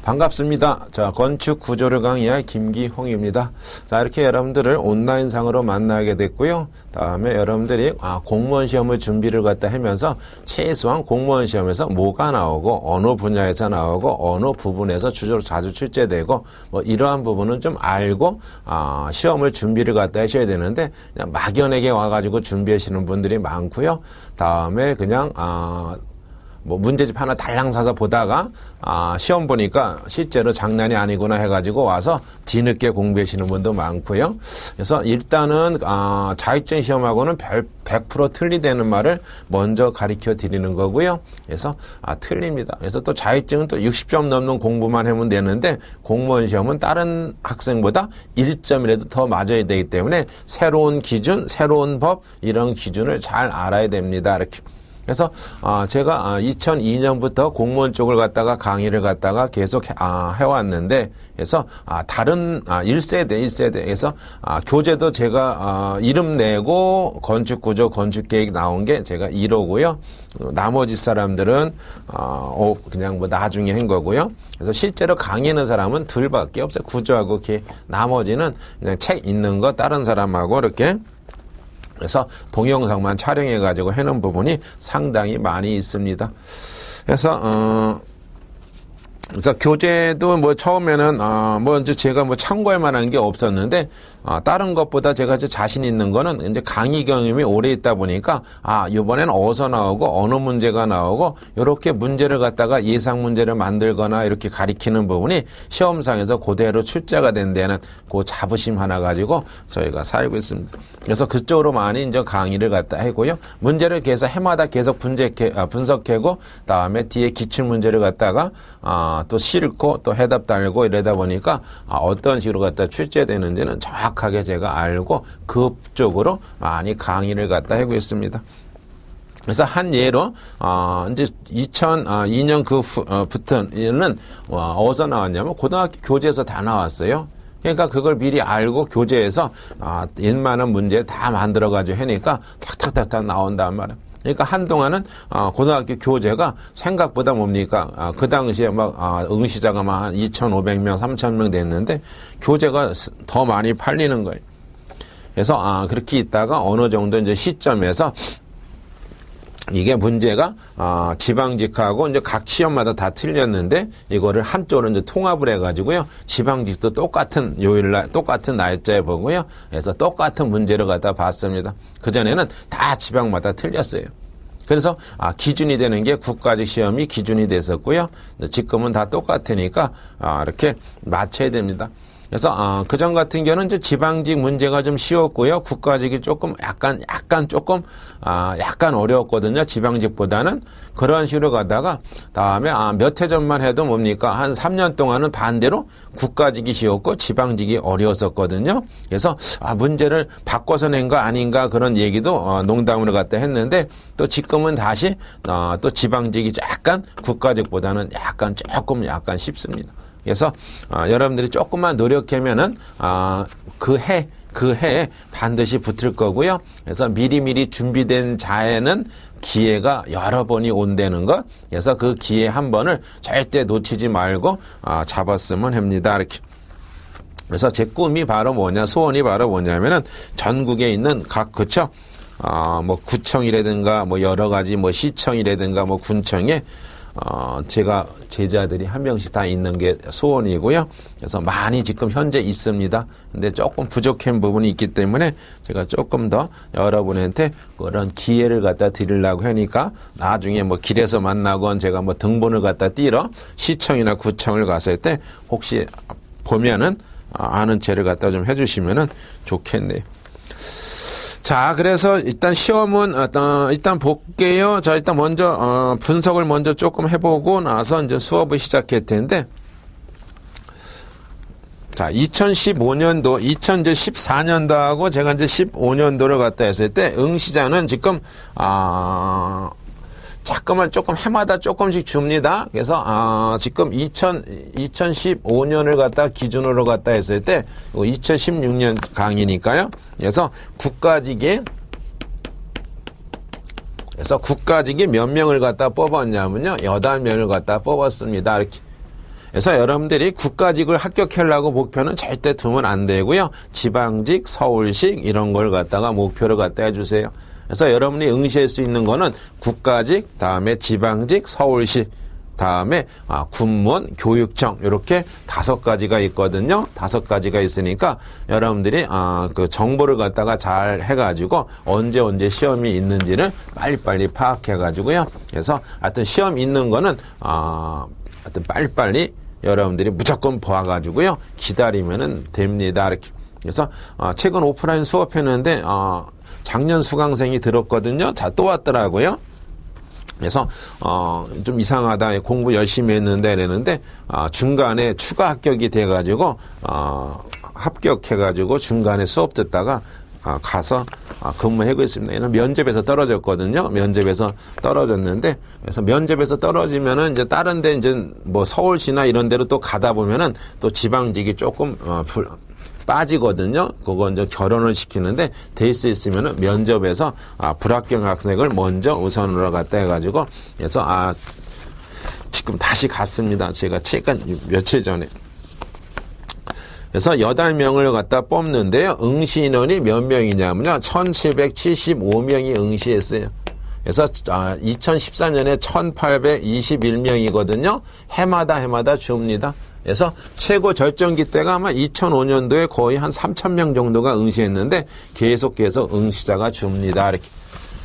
반갑습니다. 자, 건축 구조를 강의할 김기홍입니다. 자, 이렇게 여러분들을 온라인상으로 만나게 됐고요. 다음에 여러분들이 공무원 시험을 준비를 갖다 하면서 최소한 공무원 시험에서 뭐가 나오고 어느 분야에서 나오고 어느 부분에서 주로 자주 출제되고 뭐 이러한 부분은 좀 알고 시험을 준비를 갖다 하셔야 되는데 그냥 막연하게 와가지고 준비하시는 분들이 많고요. 다음에 그냥 뭐 문제집 하나 달랑 사서 보다가 시험 보니까 실제로 장난이 아니구나 해가지고 와서 뒤늦게 공부하시는 분도 많고요. 그래서 일단은 자격증 시험하고는 100% 틀리다는 말을 먼저 가르쳐 드리는 거고요. 그래서 틀립니다. 그래서 또 자격증은 또 60점 넘는 공부만 하면 되는데 공무원 시험은 다른 학생보다 1점이라도 더 맞아야 되기 때문에 새로운 기준, 새로운 법 이런 기준을 잘 알아야 됩니다. 이렇게. 그래서 제가 2002년부터 공무원 쪽을 갖다가 강의를 갖다가 계속 해왔는데 그래서 다른 1세대 그래서 교재도 제가 이름 내고 건축구조 건축계획 나온 게 제가 1호고요. 나머지 사람들은 그냥 뭐 나중에 한 거고요. 그래서 실제로 강의하는 사람은 둘밖에 없어요. 구조하고 나머지는 그냥 책 있는 거 다른 사람하고 이렇게 그래서 동영상만 촬영해가지고 해놓은 부분이 상당히 많이 있습니다. 그래서 교재도 뭐 처음에는 뭐 이제 제가 뭐 참고할 만한 게 없었는데 다른 것보다 제가 이제 자신 있는 거는 이제 강의 경험이 오래 있다 보니까 이번에는 어디서 나오고 어느 문제가 나오고 이렇게 문제를 갖다가 예상 문제를 만들거나 이렇게 가리키는 부분이 시험상에서 그대로 출제가 된 데는 그 자부심 하나 가지고 저희가 살고 있습니다. 그래서 그쪽으로 많이 이제 강의를 갖다 하고요. 문제를 계속 해마다 계속 분석하고 다음에 뒤에 기출 문제를 갖다가 또 싣고 또 해답 달고 이러다 보니까 어떤 식으로 갖다 출제되는지는 정확하게 제가 알고 그쪽으로 많이 강의를 갖다 하고 있습니다. 그래서 한 예로 이제 2002년 부터는 어디서 나왔냐면 고등학교 교재에서 다 나왔어요. 그러니까 그걸 미리 알고 교재에서 웬만한 문제 다 만들어가지고 하니까 탁탁탁탁 나온단 말이에요. 그러니까 한동안은 고등학교 교재가 생각보다 뭡니까? 그 당시에 막 응시자가 막 한 2,500명, 3,000명 됐는데 교재가 더 많이 팔리는 거예요. 그래서 그렇게 있다가 어느 정도 이제 시점에서 이게 문제가 지방직하고 이제 각 시험마다 다 틀렸는데 이거를 한쪽으로 이제 통합을 해가지고요. 지방직도 똑같은 요일날 똑같은 날짜에 보고요. 그래서 똑같은 문제를 갖다 봤습니다. 그 전에는 다 지방마다 틀렸어요. 그래서 기준이 되는 게 국가직 시험이 기준이 됐었고요. 지금은 다 똑같으니까 이렇게 맞춰야 됩니다. 그래서 그전 같은 경우는 이제 지방직 문제가 좀 쉬웠고요. 국가직이 조금 약간 어려웠거든요. 지방직보다는 그런 식으로 가다가 다음에 몇 해 전만 해도 뭡니까? 한 3년 동안은 반대로 국가직이 쉬웠고 지방직이 어려웠었거든요. 그래서 문제를 바꿔서 낸 거 아닌가 그런 얘기도 농담으로 갖다 했는데 또 지금은 다시 또 지방직이 약간 국가직보다는 약간 쉽습니다. 그래서 여러분들이 조금만 노력하면은 그 해에 반드시 붙을 거고요. 그래서 미리미리 준비된 자에는 기회가 여러 번이 온다는 것. 그래서 그 기회 한 번을 절대 놓치지 말고 잡았으면 합니다. 이렇게. 그래서 제 꿈이 바로 소원이 바로 뭐냐면은 전국에 있는 각 뭐 구청이라든가 뭐 여러 가지 뭐 시청이라든가 뭐 군청에 제가 제자들이 한 명씩 다 있는 게 소원이고요. 그래서 많이 지금 현재 있습니다. 근데 조금 부족한 부분이 있기 때문에 제가 조금 더 여러분한테 그런 기회를 갖다 드리려고 하니까 나중에 뭐 길에서 만나건 제가 뭐 등본을 갖다 띄러 시청이나 구청을 갔을 때 혹시 보면은 아는 체를 갖다 좀 해주시면은 좋겠네요. 자, 그래서 일단 시험은 일단 볼게요. 자, 일단 먼저 분석을 먼저 조금 해보고 나서 이제 수업을 시작할 텐데, 자, 2015년도, 2014년도하고 제가 이제 15년도를 갖다 했을 때 응시자는 지금 자꾸만 조금 해마다 조금씩 줍니다. 그래서 지금 2015년을 갖다 기준으로 갖다 했을 때 2016년 강의니까요. 그래서 국가직이 몇 명을 갖다 뽑았냐면요. 8명을 갖다 뽑았습니다. 이렇게. 그래서 여러분들이 국가직을 합격하려고 목표는 절대 두면 안 되고요. 지방직, 서울식 이런 걸 갖다가 목표로 갖다 해주세요. 그래서 여러분이 응시할 수 있는 거는 국가직, 다음에 지방직, 서울식, 다음에 군무원, 교육청 이렇게 5가지가 있거든요. 5가지가 있으니까 여러분들이 그 정보를 갖다가 잘 해가지고 언제 시험이 있는지를 빨리빨리 파악해가지고요. 그래서 하여튼 시험 있는 거는 하여튼 빨리빨리 여러분들이 무조건 봐가지고요. 기다리면은 됩니다. 이렇게. 그래서 최근 오프라인 수업했는데 작년 수강생이 들었거든요. 자, 또 왔더라고요. 그래서 좀 이상하다. 공부 열심히 했는데 이랬는데 중간에 추가 합격이 돼가지고 합격해가지고 중간에 수업 듣다가 가서 근무하고 있습니다. 얘는 면접에서 떨어졌거든요. 면접에서 떨어졌는데 그래서 면접에서 떨어지면은 이제 다른 데 이제 뭐 서울시나 이런 데로 또 가다 보면은 또 지방직이 조금 빠지거든요. 그거 이제 결혼을 시키는데 될 수 있으면은 면접에서 불합격 학생을 먼저 우선으로 갖다 해가지고 그래서 지금 다시 갔습니다. 제가 최근 며칠 전에. 그래서 8명을 갖다 뽑는데요. 응시 인원이 몇 명이냐면요. 1775명이 응시했어요. 그래서 2013년에 1821명이거든요. 해마다 줍니다. 그래서 최고 절정기 때가 아마 2005년도에 거의 한 3,000명 정도가 응시했는데 계속해서 응시자가 줍니다. 이렇게.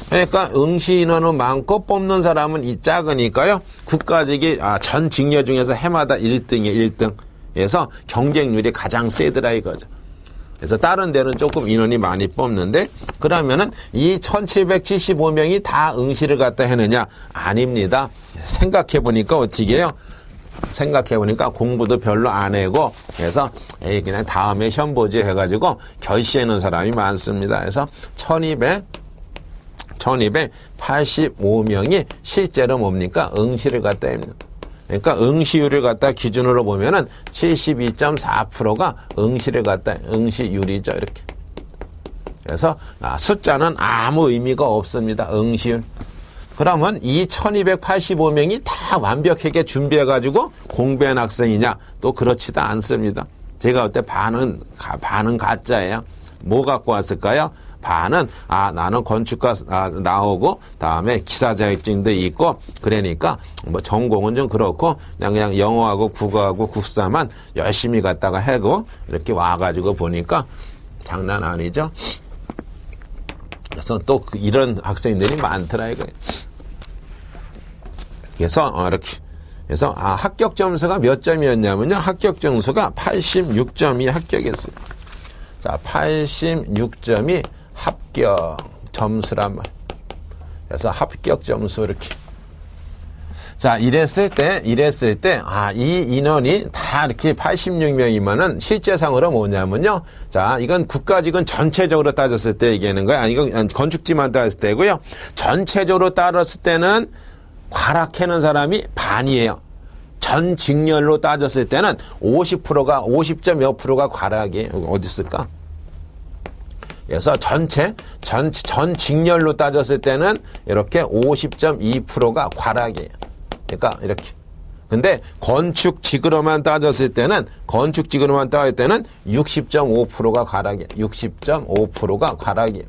그러니까 응시 인원은 많고 뽑는 사람은 작으니까요. 국가직이 전 직렬 중에서 해마다 1등이에요. 1등. 그래서 경쟁률이 가장 세더라 이거죠. 그래서 다른 데는 조금 인원이 많이 뽑는데 그러면은 이 1775명이 다 응시를 갖다 했느냐? 아닙니다. 생각해 보니까 어떻게 해요? 생각해 보니까 공부도 별로 안 하고 그래서 그냥 다음에 시험 보지 해가지고 결시하는 사람이 많습니다. 그래서 1285명이 실제로 뭡니까? 응시를 갖다 합니다. 그러니까 응시율을 갖다 기준으로 보면은 72.4%가 응시를 갖다 응시율이죠. 이렇게. 그래서 숫자는 아무 의미가 없습니다. 응시율. 그러면 이 1285명이 다 완벽하게 준비해가지고 공부한 학생이냐? 또 그렇지도 않습니다. 제가 그때 반은 가짜예요. 뭐 갖고 왔을까요? 반은 나는 건축가 나오고 다음에 기사 자격증도 있고 그러니까 뭐 전공은 좀 그렇고 그냥 영어하고 국어하고 국사만 열심히 갖다가 하고 이렇게 와가지고 보니까 장난 아니죠. 그래서 또 이런 학생들이 많더라 이거예요. 그래서 이렇게 그래서 합격 점수가 몇 점이었냐면요. 합격 점수가 86점이 합격했어요. 자, 86점이 합격 점수란 말. 그래서 합격 점수 이렇게. 자, 이랬을 때, 이 인원이 다 이렇게 86명이면은 실제상으로 뭐냐면요. 자, 이건 국가직은 전체적으로 따졌을 때 얘기하는 거야. 이건 건축지만 따졌을 때고요. 전체적으로 따졌을 때는 과락하는 사람이 반이에요. 전 직렬로 따졌을 때는 50%가, 50점 몇 프로가 과락이에요. 어디 있을까? 그래서 전 직렬로 따졌을 때는 이렇게 50.2%가 과락이에요. 그러니까 이렇게. 근데 건축직으로만 따졌을 때는 60.5%가 과락이에요. 60.5%가 과락이에요.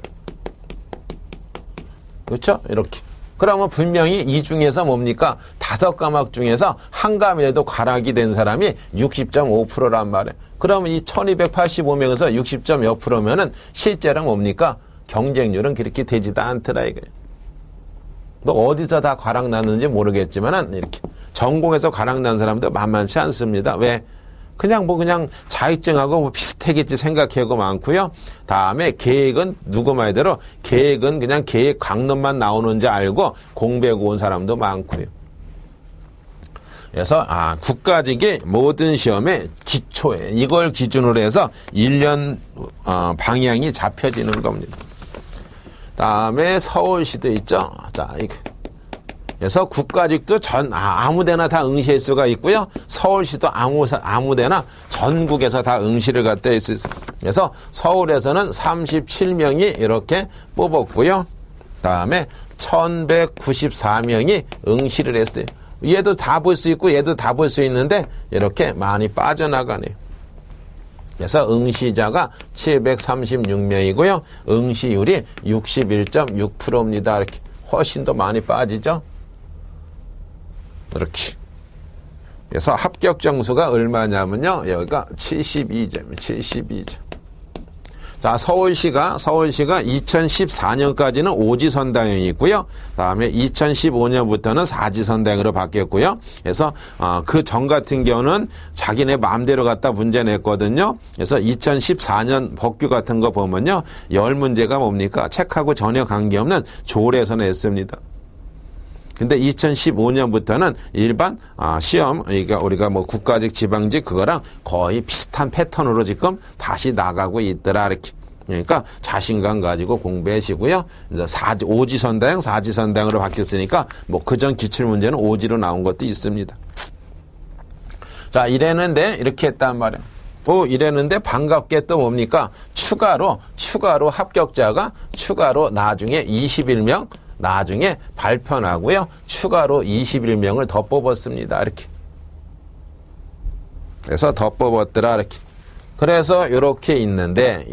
그렇죠? 이렇게. 그러면 분명히 이 중에서 뭡니까? 5과목 중에서 한 과목이라도 과락이 된 사람이 60.5%란 말이에요. 그러면 이 1285명에서 60점 몇 프로면은 실제로 뭡니까? 경쟁률은 그렇게 되지도 않더라 이거예요. 뭐 어디서 다 과락 났는지 모르겠지만은 이렇게 전공에서 과락 난 사람도 만만치 않습니다. 왜? 그냥 자격증하고 비슷하겠지 생각하고 많고요. 다음에 계획은 누구 말대로 계획은 그냥 계획 강론만 나오는지 알고 공부하고 온 사람도 많고요. 그래서 국가직이 모든 시험의 기초에 이걸 기준으로 해서 1년 방향이 잡혀지는 겁니다. 다음에 서울시도 있죠. 자, 이거. 그래서 국가직도 아무데나 다 응시할 수가 있고요. 서울시도 아무데나 전국에서 다 응시를 갖다 할 수 있어요. 그래서 서울에서는 37명이 이렇게 뽑았고요. 다음에 1194명이 응시를 했어요. 얘도 다 볼 수 있고 얘도 다 볼 수 있는데 이렇게 많이 빠져나가네요. 그래서 응시자가 736명이고요. 응시율이 61.6%입니다. 이렇게 훨씬 더 많이 빠지죠. 이렇게. 그래서 합격 점수가 얼마냐면요. 여기가 72점, 72점. 자, 서울시가 2014년까지는 오지선다형이 있고요. 다음에 2015년부터는 사지선다형으로 바뀌었고요. 그래서 그 전 같은 경우는 자기네 마음대로 갖다 문제 냈거든요. 그래서 2014년 법규 같은 거 보면요. 10문제가 뭡니까? 책하고 전혀 관계없는 조례에서 냈습니다. 근데 2015년부터는 일반 시험, 그러니까 우리가 뭐 국가직, 지방직 그거랑 거의 비슷한 패턴으로 지금 다시 나가고 있더라 이렇게. 그러니까 자신감 가지고 공부하시고요. 이제 오지선다형, 사지선다형으로 바뀌었으니까 뭐 그전 기출 문제는 오지로 나온 것도 있습니다. 자, 이랬는데 이렇게 했단 말이에요. 이랬는데 반갑게 또 뭡니까? 추가로 합격자가 추가로 나중에 21명 나중에 발표나고요. 추가로 21명을 더 뽑았습니다. 이렇게. 그래서 더 뽑았더라. 이렇게. 그래서 이렇게 있는데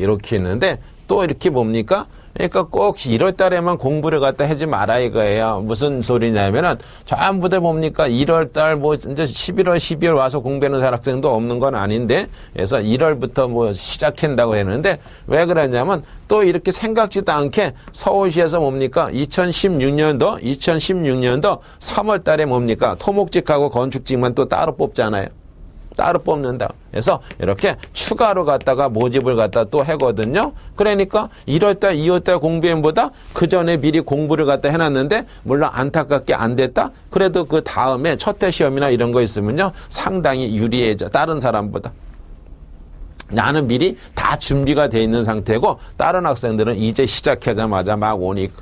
또 이렇게 뭡니까? 그러니까 꼭 1월 달에만 공부를 갖다 하지 마라 이거예요. 무슨 소리냐면은 전부 다 뭡니까? 1월 달 뭐 이제 11월, 12월 와서 공부하는 학생도 없는 건 아닌데 그래서 1월부터 뭐 시작한다고 했는데 왜 그러냐면 또 이렇게 생각지도 않게 서울시에서 뭡니까? 2016년도 3월 달에 뭡니까? 토목직하고 건축직만 또 따로 뽑잖아요. 따로 뽑는다. 그래서 이렇게 추가로 갖다가 모집을 갖다 또 하거든요. 그러니까 1월달, 2월달 공부행보다 그 전에 미리 공부를 갖다 해놨는데 물론 안타깝게 안 됐다. 그래도 그 다음에 첫 해 시험이나 이런 거 있으면요 상당히 유리해져. 다른 사람보다. 나는 미리 다 준비가 돼 있는 상태고 다른 학생들은 이제 시작하자마자 막 오니까.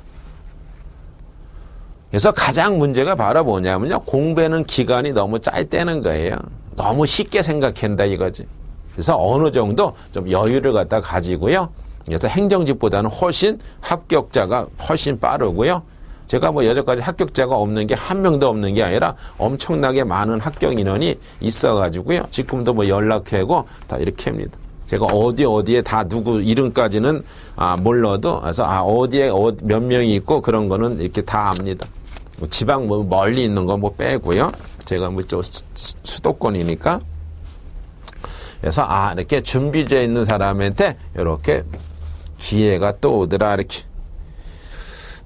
그래서 가장 문제가 바로 뭐냐면요. 공부하는 기간이 너무 짧다는 거예요. 너무 쉽게 생각한다 이거지. 그래서 어느 정도 좀 여유를 갖다 가지고요. 그래서 행정직보다는 훨씬 합격자가 훨씬 빠르고요. 제가 뭐 여태까지 합격자가 없는 게 한 명도 없는 게 아니라 엄청나게 많은 합격 인원이 있어가지고요. 지금도 뭐 연락하고 다 이렇게 합니다. 제가 어디에 다 누구 이름까지는 몰라도 그래서 어디에 몇 명이 있고 그런 거는 이렇게 다 압니다. 지방 뭐 멀리 있는 거 뭐 빼고요. 제가 뭐 좀 수도권이니까. 그래서 이렇게 준비되어 있는 사람한테 이렇게 기회가 또 오더라 이렇게.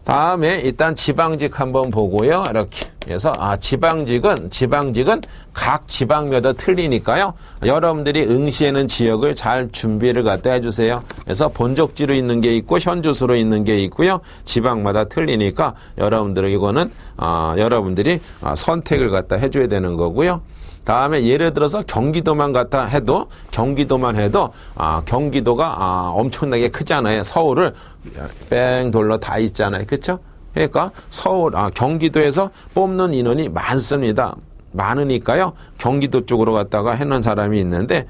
다음에 일단 지방직 한번 보고요. 이렇게. 그래서 지방직은 각 지방마다 틀리니까요. 여러분들이 응시하는 지역을 잘 준비를 갖다 해주세요. 그래서 본적지로 있는 게 있고 현주소로 있는 게 있고요. 지방마다 틀리니까 여러분들은 이거는 여러분들이 선택을 갖다 해줘야 되는 거고요. 다음에 예를 들어서 경기도만 갖다 해도 경기도가 엄청나게 크잖아요. 서울을 뺑 돌러 다 있잖아요. 그렇죠? 그러니까 경기도에서 뽑는 인원이 많습니다. 많으니까요. 경기도 쪽으로 갔다가 해놓은 사람이 있는데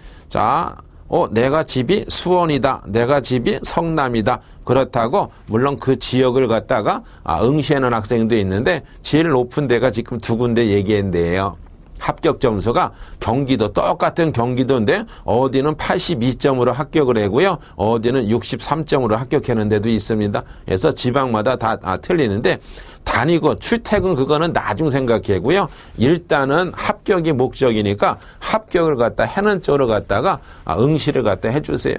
내가 집이 수원이다. 내가 집이 성남이다. 그렇다고 물론 그 지역을 갖다가 응시하는 학생도 있는데 제일 높은 데가 지금 두 군데 얘기했는데요. 합격 점수가 경기도 똑같은 경기도인데 어디는 82점으로 합격을 하고요. 어디는 63점으로 합격하는 데도 있습니다. 그래서 지방마다 다 틀리는데 다니고 출퇴근 그거는 나중 생각하고요. 일단은 합격이 목적이니까 합격을 갖다 해는 쪽으로 갖다가 응시를 갖다 해주세요.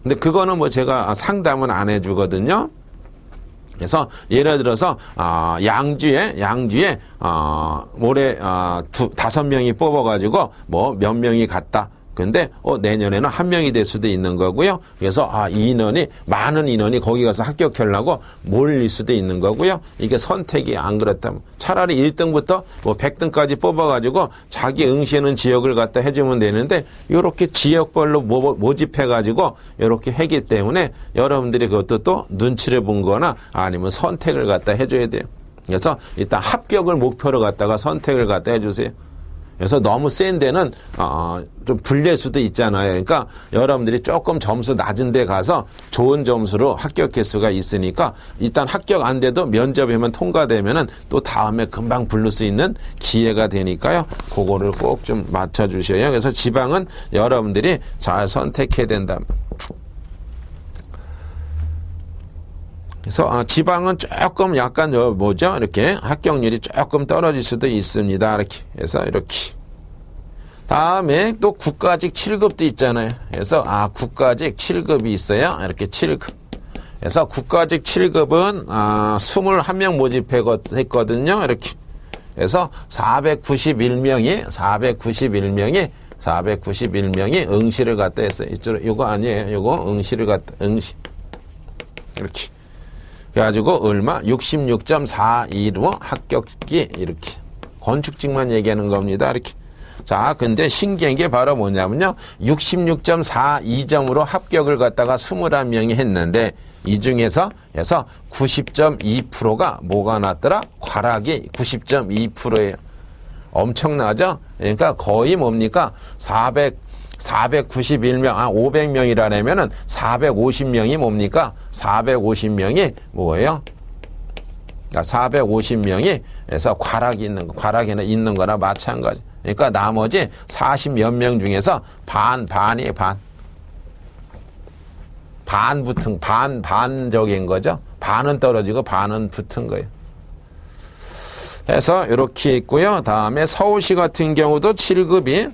근데 그거는 뭐 제가 상담은 안 해주거든요. 그래서 예를 들어서 양주에 올해 5명이 뽑아가지고 뭐 몇 명이 갔다. 근데 내년에는 한 명이 될 수도 있는 거고요. 그래서 많은 인원이 거기 가서 합격하려고 몰릴 수도 있는 거고요. 이게 선택이 안 그렇다면 차라리 1등부터 뭐 100등까지 뽑아가지고 자기 응시하는 지역을 갖다 해주면 되는데 이렇게 지역별로 모집해가지고 이렇게 하기 때문에 여러분들이 그것도 또 눈치를 본 거나 아니면 선택을 갖다 해줘야 돼요. 그래서 일단 합격을 목표로 갖다가 선택을 갖다 해주세요. 그래서 너무 센 데는 좀 불릴 수도 있잖아요. 그러니까 여러분들이 조금 점수 낮은 데 가서 좋은 점수로 합격할 수가 있으니까 일단 합격 안 돼도 면접에만 통과되면은 또 다음에 금방 부를 수 있는 기회가 되니까요. 그거를 꼭 좀 맞춰 주셔요. 그래서 지방은 여러분들이 잘 선택해야 된다. 그래서 지방은 조금 약간 뭐죠? 이렇게 합격률이 조금 떨어질 수도 있습니다. 이렇게 해서 이렇게. 다음에 또 국가직 7급도 있잖아요. 그래서 국가직 7급이 있어요. 이렇게 7급. 그래서 국가직 7급은 21명 모집했거든요. 이렇게. 그래서 491명이 응시를 갖다 했어요. 이거 아니에요. 이거 응시를 갖다 이렇게. 그래가지고 얼마? 66.42로 합격기 이렇게. 건축직만 얘기하는 겁니다. 이렇게. 자, 근데 신기한 게 바로 뭐냐면요. 66.42점으로 합격을 갖다가 21명이 했는데 이 중에서 90.2%가 뭐가 났더라? 과락이 90.2%예요. 엄청나죠? 그러니까 거의 뭡니까? 491명, 500명이라면은 450명이 뭡니까? 450명이 뭐예요? 450명이 그래서 과락이 있는 거나 마찬가지. 그러니까 나머지 40몇 명 중에서 반이에요, 반. 반적인 거죠. 반은 떨어지고 반은 붙은 거예요. 해서 이렇게 있고요. 다음에 서울시 같은 경우도 7급이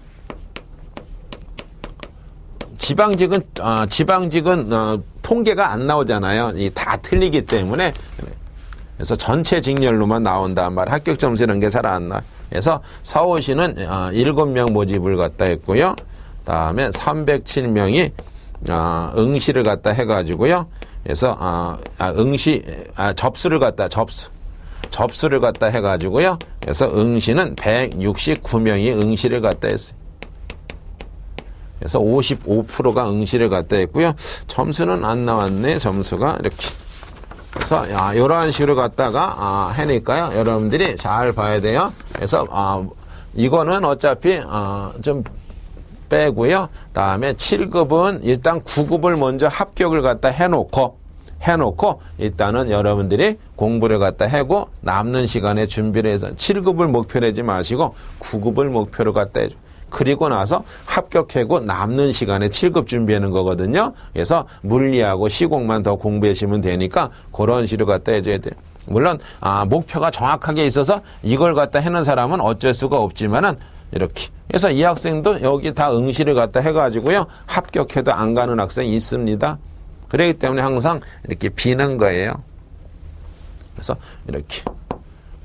지방직은 통계가 안 나오잖아요. 다 틀리기 때문에. 그래서 전체 직렬로만 나온단 말이에요. 합격 점수 이런 게 잘 안 나와요. 그래서 서울시는 7명 모집을 갖다 했고요. 다음에 307명이 응시를 갖다 해가지고요. 그래서 접수를 갖다 해가지고요. 그래서 응시는 169명이 응시를 갖다 했어요. 그래서 55%가 응시를 갖다 했고요. 점수는 안 나왔네. 점수가 이렇게. 그래서 이런 식으로 갖다가 해니까요. 여러분들이 잘 봐야 돼요. 그래서 이거는 어차피 좀 빼고요. 다음에 7급은 일단 9급을 먼저 합격을 갖다 해놓고 일단은 여러분들이 공부를 갖다 하고 남는 시간에 준비를 해서 7급을 목표로 하지 마시고 9급을 목표로 갖다 해줘. 그리고 나서 합격하고 남는 시간에 7급 준비하는 거거든요. 그래서 물리하고 시공만 더 공부하시면 되니까 그런 식으로 갖다 해줘야 돼요. 물론 목표가 정확하게 있어서 이걸 갖다 해놓은 사람은 어쩔 수가 없지만은 이렇게. 그래서 이 학생도 여기 다 응시를 갖다 해가지고요. 합격해도 안 가는 학생이 있습니다. 그렇기 때문에 항상 이렇게 비는 거예요. 그래서 이렇게.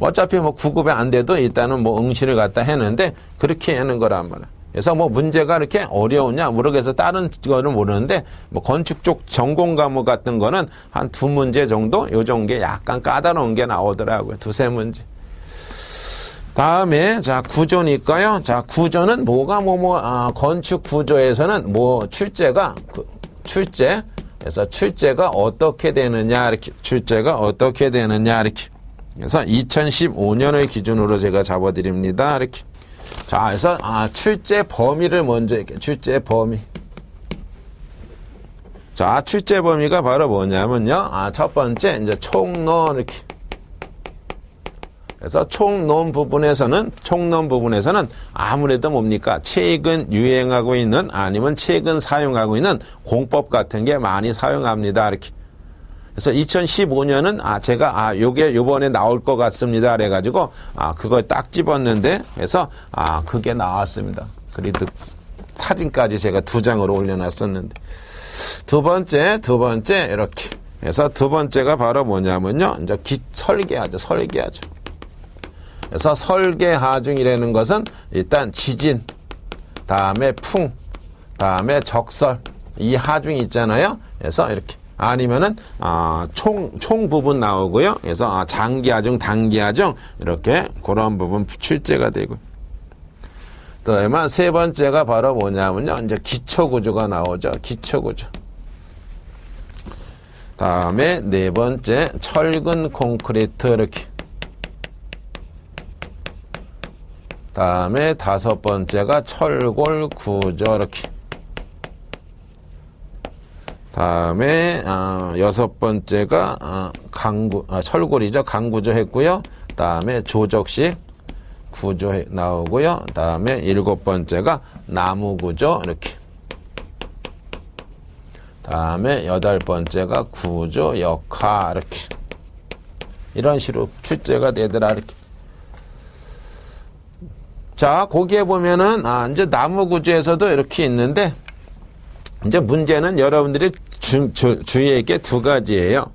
어차피 9급에 안 돼도 일단은 응시를 갖다 했는데 그렇게 하는 거란 말이야. 그래서 문제가 이렇게 어려우냐 모르겠어. 다른 거는 모르는데 건축 쪽 전공 과목 같은 거는 한 2문제 정도 요정 게 약간 까다로운 게 나오더라고요. 2-3문제. 다음에 구조니까요. 구조는 건축 구조에서는 출제가 그래서 출제가 어떻게 되느냐 이렇게. 그래서 2015년을 기준으로 제가 잡아드립니다. 이렇게. 자, 그래서 출제 범위를 먼저 이렇게. 출제 범위. 자, 출제 범위가 바로 뭐냐면요. 첫 번째 이제 총론 이렇게. 그래서 총론 부분에서는 아무래도 뭡니까? 최근 유행하고 있는 아니면 최근 사용하고 있는 공법 같은 게 많이 사용합니다. 이렇게. 그래서 2015년은 제가 요게 요번에 나올 것 같습니다. 그래가지고 그걸 딱 집었는데 그래서 그게 나왔습니다. 그래도 사진까지 제가 2장으로 올려놨었는데 두 번째 이렇게. 그래서 두 번째가 바로 뭐냐면요. 이제 설계하죠. 그래서 설계하중이라는 것은 일단 지진, 다음에 풍, 다음에 적설 이 하중이 있잖아요. 그래서 이렇게. 아니면은 총 부분 나오고요. 그래서 장기하중, 단기하중 이렇게 그런 부분 출제가 되고. 그다음에 세 번째가 바로 뭐냐면요. 이제 기초구조가 나오죠. 기초구조. 다음에 네 번째 철근 콘크리트 이렇게. 다음에 다섯 번째가 철골 구조 이렇게. 다음에 여섯 번째가 철골이죠. 강구조 했고요. 다음에 조적식 구조 나오고요. 다음에 일곱 번째가 나무 구조 이렇게. 다음에 여덟 번째가 구조 역화 이렇게. 이런 식으로 출제가 되더라 이렇게. 자, 거기에 보면은 이제 나무 구조에서도 이렇게 있는데 이제 문제는 여러분들이 주의할 게 두 가지예요.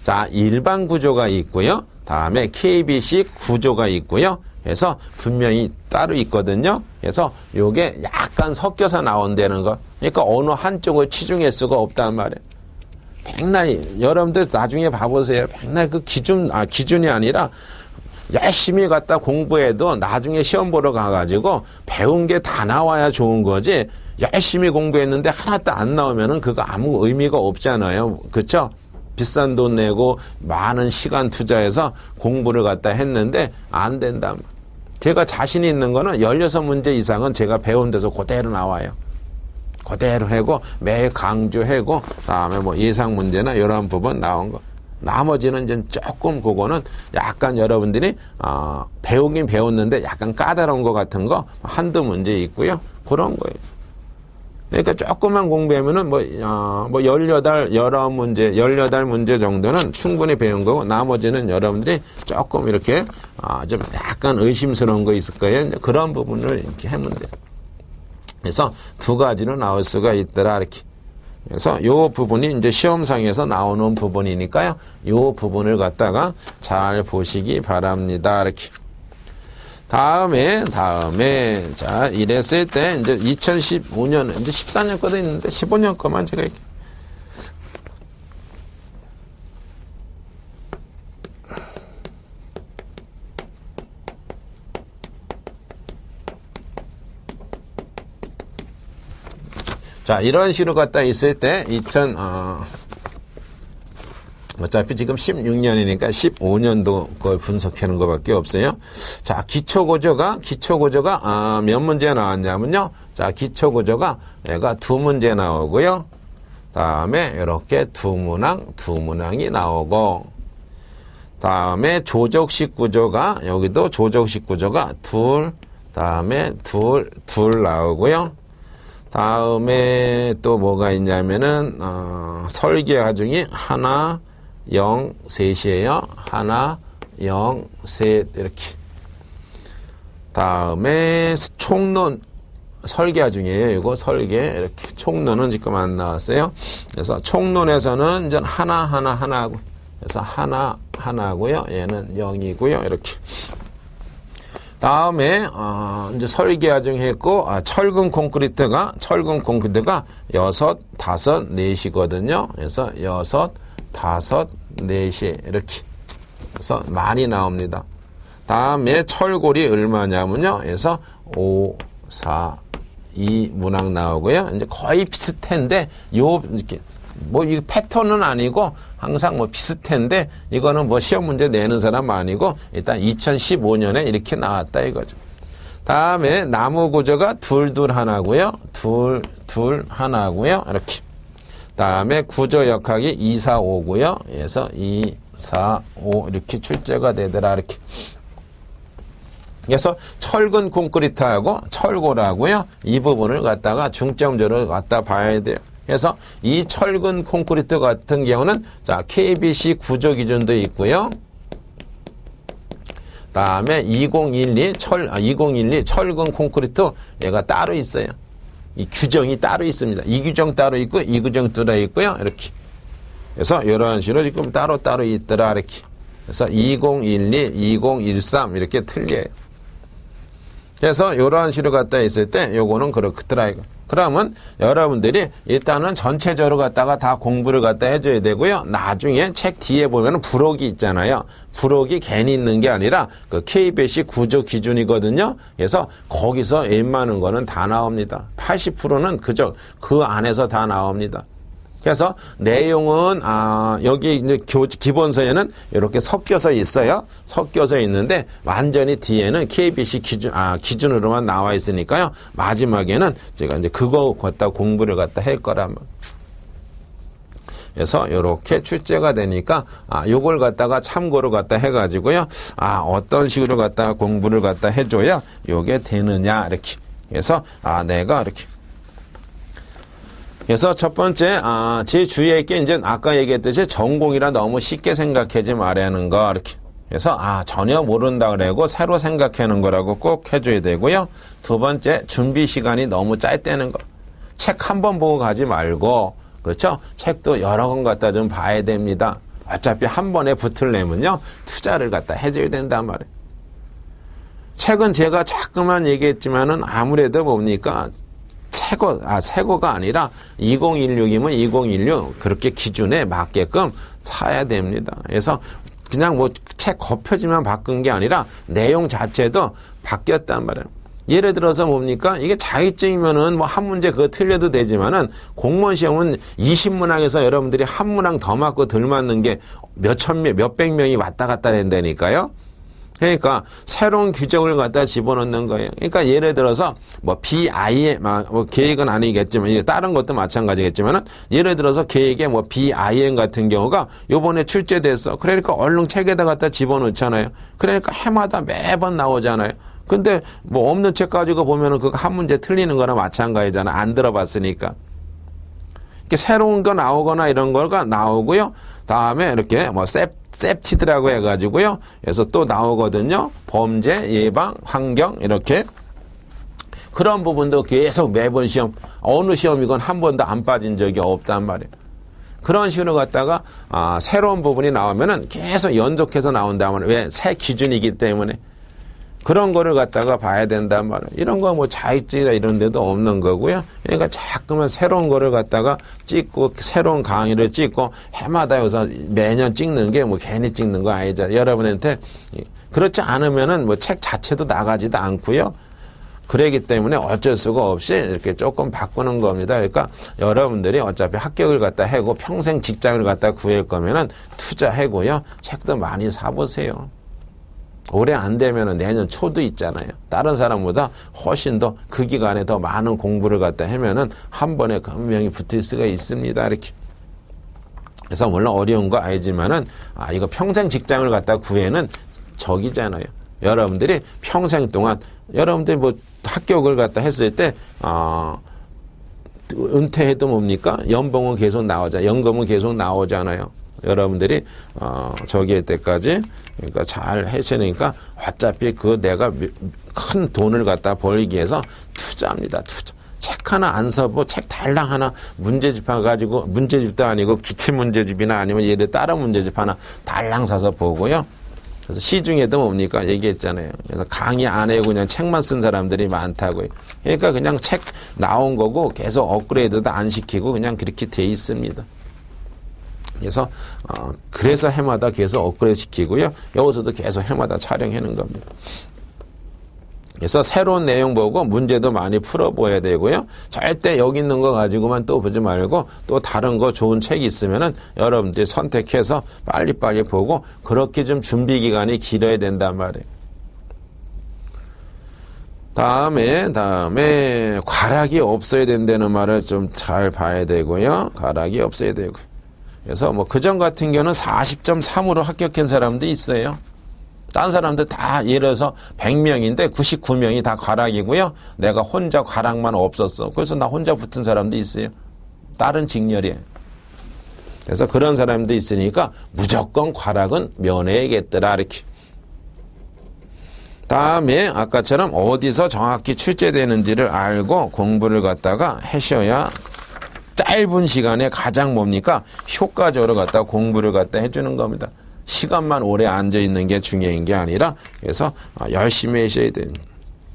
자, 일반 구조가 있고요. 다음에 KBC 구조가 있고요. 그래서 분명히 따로 있거든요. 그래서 요게 약간 섞여서 나온다는 거. 그러니까 어느 한쪽을 치중할 수가 없단 말이에요. 백날 여러분들 나중에 봐보세요. 백날 그 기준이 아니라 열심히 갖다 공부해도 나중에 시험 보러 가가지고 배운 게 다 나와야 좋은 거지. 열심히 공부했는데 하나도 안 나오면은 그거 아무 의미가 없잖아요. 그렇죠? 비싼 돈 내고 많은 시간 투자해서 공부를 갖다 했는데 안 된다. 제가 자신 있는 거는 16문제 이상은 제가 배운 데서 그대로 나와요. 그대로 하고 매일 강조하고 다음에 뭐 예상 문제나 이런 부분 나온 거. 나머지는 이제 조금 그거는 약간 여러분들이 배우긴 배웠는데 약간 까다로운 거 같은 거 한두 문제 있고요. 그런 거예요. 그러니까 조금만 공부하면은 18문제 정도는 충분히 배운 거고 나머지는 여러분들이 조금 이렇게 좀 약간 의심스러운 거 있을 거예요. 그런 부분을 이렇게 하면 돼요. 그래서 두 가지로 나올 수가 있더라 이렇게. 그래서 요 부분이 이제 시험상에서 나오는 부분이니까요. 요 부분을 갖다가 잘 보시기 바랍니다. 이렇게. 다음에 자 이랬을 때 이제 2015년 이제 14년 거도 있는데 15년 거만 제가 이렇게. 자, 이런 식으로 갖다 있을 때, 어차피 지금 16년이니까 15년도 걸 분석하는 것밖에 없어요. 자, 기초구조가 몇 문제 나왔냐면요. 자, 기초구조가 얘가 두 문제 나오고요. 다음에 이렇게 두 문항이 나오고, 다음에 조적식 구조가, 여기도 조적식 구조가 다음에 둘 나오고요. 다음에 또 뭐가 있냐면은 설계 과정이 하나, 0, 셋이에요. 하나, 0, 셋 이렇게. 다음에 총론 설계 과정이에요. 이거 설계 이렇게. 총론은 지금 안 나왔어요. 그래서 총론에서는 이제 하나고. 그래서 하나고요. 얘는 0이고요. 이렇게. 다음에 이제 설계 과정 했고 철근 콘크리트가 6, 5, 4이거든요. 그래서 6, 5, 4 이렇게. 그래서 많이 나옵니다. 다음에 철골이 얼마냐면요. 그래서 5, 4, 2 문항 나오고요. 이제 거의 비슷한데 이렇게 이 패턴은 아니고 항상 비슷한데 이거는 시험 문제 내는 사람 아니고 일단 2015년에 이렇게 나왔다 이거죠. 다음에 나무 구조가 둘 하나고요. 둘 하나고요. 이렇게. 다음에 구조 역학이 2, 4, 5고요. 그래서 2, 4, 5 이렇게 출제가 되더라 이렇게. 그래서 철근 콘크리트하고 철골하고요. 이 부분을 갖다가 중점적으로 갖다 봐야 돼요. 그래서 이 철근 콘크리트 같은 경우는 자, KBC 구조 기준도 있고요. 다음에 2012 철근 콘크리트 얘가 따로 있어요. 이 규정이 따로 있습니다. 이 규정 따로 있고 이 규정 따로 있고요. 이렇게. 그래서 이런 식으로 지금 따로 있더라 이렇게. 그래서 2012, 2013 이렇게 틀려요. 그래서 이러한 식으로 갖다 있을 때 요거는 그렇더라 이거. 그러면 여러분들이 일단은 전체적으로 갖다가 다 공부를 갖다 해줘야 되고요. 나중에 책 뒤에 보면 부록이 있잖아요. 부록이 괜히 있는 게 아니라 그 KBC 구조 기준이거든요. 그래서 거기서 웬만한 거는 다 나옵니다. 80%는 그저 그 안에서 다 나옵니다. 그래서 내용은 여기 이제 기본서에는 이렇게 섞여서 있어요. 섞여서 있는데 완전히 뒤에는 KBC 기준으로만 나와 있으니까요. 마지막에는 제가 이제 그거 갖다 공부를 갖다 할 거란 말. 그래서 이렇게 출제가 되니까 요걸 갖다가 참고로 갖다 해가지고요. 어떤 식으로 갖다가 공부를 갖다 해줘야 요게 되느냐 이렇게. 그래서 내가 이렇게. 그래서 첫 번째, 제 주의에 있게 이제 아까 얘기했듯이 전공이라 너무 쉽게 생각하지 말라는 거, 이렇게. 그래서, 전혀 모른다 그러고 새로 생각하는 거라고 꼭 해줘야 되고요. 두 번째, 준비 시간이 너무 짧다는 거. 책 한 번 보고 가지 말고, 그렇죠? 책도 여러 권 갖다 좀 봐야 됩니다. 어차피 한 번에 붙으려면요, 투자를 갖다 해줘야 된단 말이에요. 책은 제가 자꾸만 얘기했지만은 아무래도 뭡니까? 새거가 아니라 2016이면 2016 그렇게 기준에 맞게끔 사야 됩니다. 그래서 그냥 뭐 책 겉표지만 바꾼 게 아니라 내용 자체도 바뀌었단 말이에요. 예를 들어서 뭡니까? 이게 자격증이면은 뭐 한 문제 그거 틀려도 되지만은 공무원 시험은 20문항에서 여러분들이 한 문항 더 맞고 덜 맞는 게 몇백 명이 왔다 갔다 한다니까요. 그러니까 새로운 규정을 갖다 집어넣는 거예요. 그러니까 예를 들어서 뭐 BIM 뭐 계획은 아니겠지만 다른 것도 마찬가지겠지만은 예를 들어서 계획에 뭐 BIM 같은 경우가 요번에 출제됐어. 그러니까 얼른 책에다 갖다 집어넣잖아요. 그러니까 해마다 매번 나오잖아요. 근데 뭐 없는 책 가지고 보면은 그거 한 문제 틀리는 거나 마찬가지잖아. 안 들어봤으니까. 새로운 거 나오거나 이런 거가 나오고요. 다음에 이렇게 뭐 셉티드라고 해가지고요. 그래서 또 나오거든요. 범죄, 예방, 환경 이렇게 그런 부분도 계속 매번 시험 어느 시험이건 한 번도 안 빠진 적이 없단 말이에요. 그런 식으로 갖다가 새로운 부분이 나오면은 계속 연속해서 나온단 말이에요. 왜? 새 기준이기 때문에. 그런 거를 갖다가 봐야 된단 말이에요. 이런 거 뭐 자격증이나 이런 데도 없는 거고요. 그러니까 자꾸만 새로운 거를 갖다가 찍고 새로운 강의를 찍고 해마다 여기서 매년 찍는 게 뭐 괜히 찍는 거 아니잖아요. 여러분한테 그렇지 않으면은 뭐 책 자체도 나가지도 않고요. 그러기 때문에 어쩔 수가 없이 이렇게 조금 바꾸는 겁니다. 그러니까 여러분들이 어차피 합격을 갖다 하고 평생 직장을 갖다 구할 거면은 투자하고요. 책도 많이 사보세요. 올해 안 되면은 내년 초도 있잖아요. 다른 사람보다 훨씬 더 그 기간에 더 많은 공부를 갖다 하면은 한 번에 분명히 붙을 수가 있습니다. 이렇게. 그래서 물론 어려운 거 알지만은 이거 평생 직장을 갖다 구해는 적이잖아요. 여러분들이 평생 동안 여러분들이 뭐 합격을 갖다 했을 때 은퇴해도 뭡니까? 연봉은 계속 나오잖아요. 연금은 계속 나오잖아요. 여러분들이 저기 할 때까지 그러니까 잘 해치니까 어차피 그 내가 큰 돈을 갖다 벌기 위해서 투자합니다. 투자. 책 하나 안 사고 책 달랑 하나 문제집 가지고 문제집도 아니고 기출 문제집이나 아니면 예를 다른 문제집 하나 달랑 사서 보고요. 그래서 시중에도 뭡니까 얘기했잖아요. 그래서 강의 안 해고 그냥 책만 쓴 사람들이 많다고요. 그러니까 그냥 책 나온 거고 계속 업그레이드도 안 시키고 그냥 그렇게 돼 있습니다. 그래서 해마다 계속 업그레이드 시키고요. 여기서도 계속 해마다 촬영하는 겁니다. 그래서 새로운 내용 보고 문제도 많이 풀어보아야 되고요. 절대 여기 있는 거 가지고만 또 보지 말고 또 다른 거 좋은 책이 있으면은 여러분들이 선택해서 빨리빨리 보고 그렇게 좀 준비 기간이 길어야 된단 말이에요. 다음에 과락이 없어야 된다는 말을 좀 잘 봐야 되고요. 과락이 없어야 되고. 그래서 뭐 그전 같은 경우는 40.3으로 합격한 사람도 있어요. 딴 사람들 다 예를 들어서 100명인데 99명이 다 과락이고요. 내가 혼자 과락만 없었어. 그래서 나 혼자 붙은 사람도 있어요. 다른 직렬이에요. 그래서 그런 사람도 있으니까 무조건 과락은 면해야겠더라 이렇게. 다음에 아까처럼 어디서 정확히 출제되는지를 알고 공부를 갖다가 하셔야 짧은 시간에 가장 뭡니까? 효과적으로 갖다 공부를 갖다 해주는 겁니다. 시간만 오래 앉아있는 게 중요한 게 아니라 그래서 열심히 하셔야 됩니다.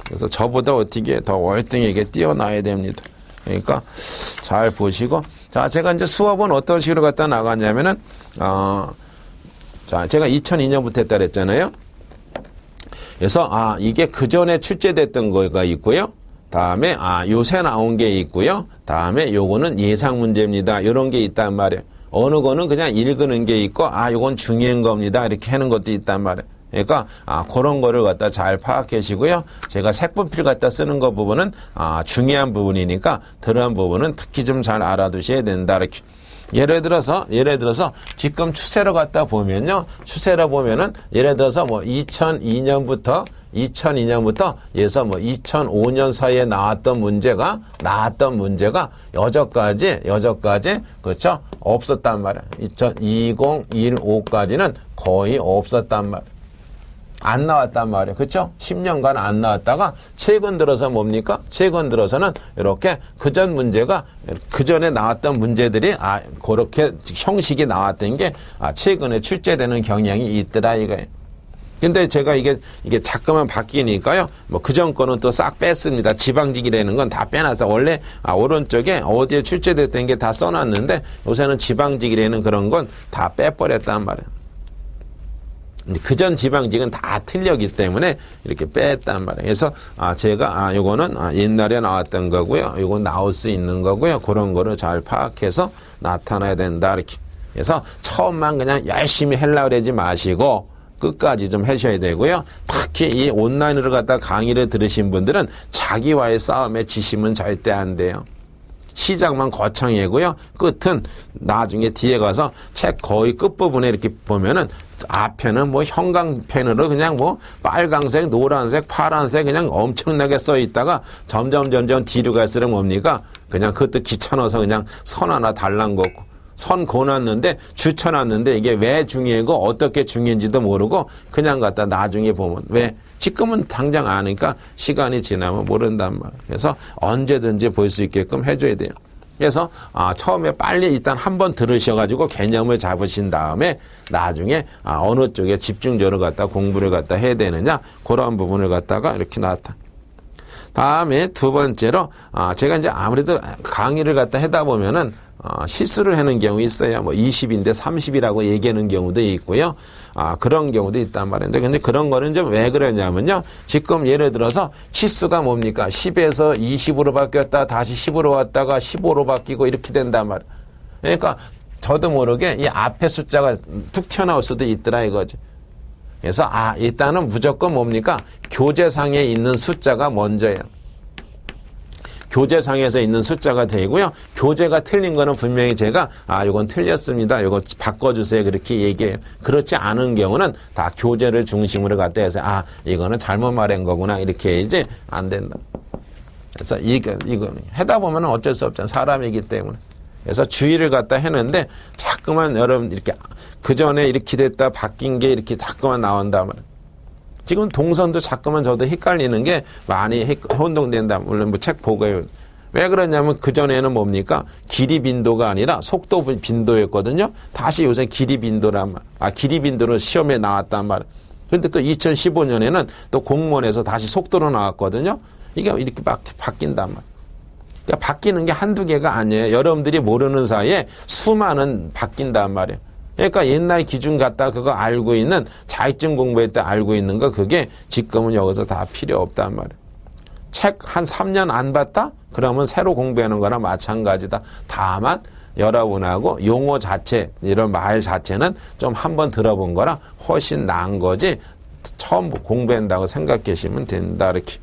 그래서 저보다 어떻게 더 월등하게 뛰어나야 됩니다. 그러니까 잘 보시고 자 제가 이제 수업은 어떤 식으로 갖다 나가냐면은 자 제가 2002년부터 했다 그랬잖아요. 그래서 이게 그 전에 출제됐던 거가 있고요. 다음에 요새 나온 게 있고요. 다음에 요거는 예상 문제입니다. 이런 게 있단 말이에요. 어느 거는 그냥 읽는 게 있고 요건 중요한 겁니다. 이렇게 하는 것도 있단 말이에요. 그러니까 그런 거를 갖다 잘 파악하시고요. 제가 색분필 갖다 쓰는 거 부분은 중요한 부분이니까 그러한 부분은 특히 좀 잘 알아두셔야 된다. 이렇게. 예를 들어서 지금 추세로 갖다 보면요. 추세로 보면은 예를 들어서 뭐 2002년부터 예서 뭐 2005년 사이에 나왔던 문제가 여저까지 그렇죠? 없었단 말이야. 2015까지는 거의 없었단 말이야. 안 나왔단 말이에요. 그렇죠? 10년간 안 나왔다가 최근 들어서 뭡니까? 최근 들어서는 이렇게 그전 문제가 그전에 나왔던 문제들이 그렇게 형식이 나왔던 게 최근에 출제되는 경향이 있더라 이거예요. 근데 제가 이게 자꾸만 바뀌니까요. 뭐 그전 거는 또 싹 뺐습니다. 지방직이라는 건 다 빼놨어. 원래 오른쪽에 어디에 출제됐던 게 다 써놨는데 요새는 지방직이라는 그런 건 다 빼버렸단 말이에요. 그전 지방직은 다 틀렸기 때문에 이렇게 뺐단 말이에요. 그래서 제가 요거는 옛날에 나왔던 거고요. 요건 나올 수 있는 거고요. 그런 거를 잘 파악해서 나타나야 된다 이렇게. 그래서 처음만 그냥 열심히 하려고 그러지 마시고 끝까지 좀 하셔야 되고요. 특히 이 온라인으로 갖다 강의를 들으신 분들은 자기와의 싸움에 지시면 절대 안 돼요. 시작만 거창이고요. 끝은 나중에 뒤에 가서 책 거의 끝부분에 이렇게 보면은 앞에는 뭐 형광펜으로 그냥 뭐 빨강색, 노란색, 파란색 그냥 엄청나게 써 있다가 점점 뒤로 갈수록 뭡니까? 그냥 그것도 귀찮아서 그냥 선 하나 달란 거고. 선 그어놨는데 줄쳐놨는데 이게 왜 중요하고 어떻게 중요한지도 모르고 그냥 갖다 나중에 보면 왜 지금은 당장 아니까 시간이 지나면 모른단 말이에요. 그래서 언제든지 볼 수 있게끔 해줘야 돼요. 그래서 처음에 빨리 일단 한번 들으셔가지고 개념을 잡으신 다음에 나중에 어느 쪽에 집중적으로 갖다 공부를 갖다 해야 되느냐 그런 부분을 갖다가 이렇게 나타. 다음에 두 번째로 제가 이제 아무래도 강의를 갖다 하다 보면은 실수를 하는 경우 있어요. 뭐 20인데 30이라고 얘기하는 경우도 있고요. 그런 경우도 있단 말인데 근데 그런 거는 좀 왜 그러냐면요. 지금 예를 들어서 치수가 뭡니까? 10에서 20으로 바뀌었다 다시 10으로 왔다가 15로 바뀌고 이렇게 된단 말이에요. 그러니까 저도 모르게 이 앞에 숫자가 툭 튀어나올 수도 있더라 이거지. 그래서 일단은 무조건 뭡니까? 교재상에 있는 숫자가 먼저예요. 교재상에서 있는 숫자가 되고요. 교재가 틀린 거는 분명히 제가 이건 틀렸습니다. 이거 바꿔주세요. 그렇게 얘기해요. 그렇지 않은 경우는 다 교재를 중심으로 갖다 해서 이거는 잘못 말한 거구나. 이렇게 해야지 안 된다. 그래서 이거는 하다 보면 어쩔 수 없잖아요. 사람이기 때문에. 그래서 주의를 갖다 했는데 자꾸만 여러분 이렇게 그전에 이렇게 됐다 바뀐 게 이렇게 자꾸만 나온다면 지금 동선도 자꾸만 저도 헷갈리는 게 많이 혼동된다. 물론 뭐 책 보고요. 왜 그러냐면 그전에는 뭡니까? 길이 빈도가 아니라 속도 빈도였거든요. 다시 요새 길이 빈도란 말. 길이 빈도로 시험에 나왔단 말이에요. 그런데 또 2015년에는 또 공무원에서 다시 속도로 나왔거든요. 이게 이렇게 막 바뀐단 말이에요. 그러니까 바뀌는 게 한두 개가 아니에요. 여러분들이 모르는 사이에 수많은 바뀐단 말이에요. 그러니까 옛날 기준 갖다 그거 알고 있는 자격증 공부할 때 알고 있는 거 그게 지금은 여기서 다 필요 없단 말이에요. 책 한 3년 안 봤다? 그러면 새로 공부하는 거나 마찬가지다. 다만 여러분하고 용어 자체 이런 말 자체는 좀 한번 들어본 거라 훨씬 나은 거지 처음 공부한다고 생각하시면 된다 이렇게.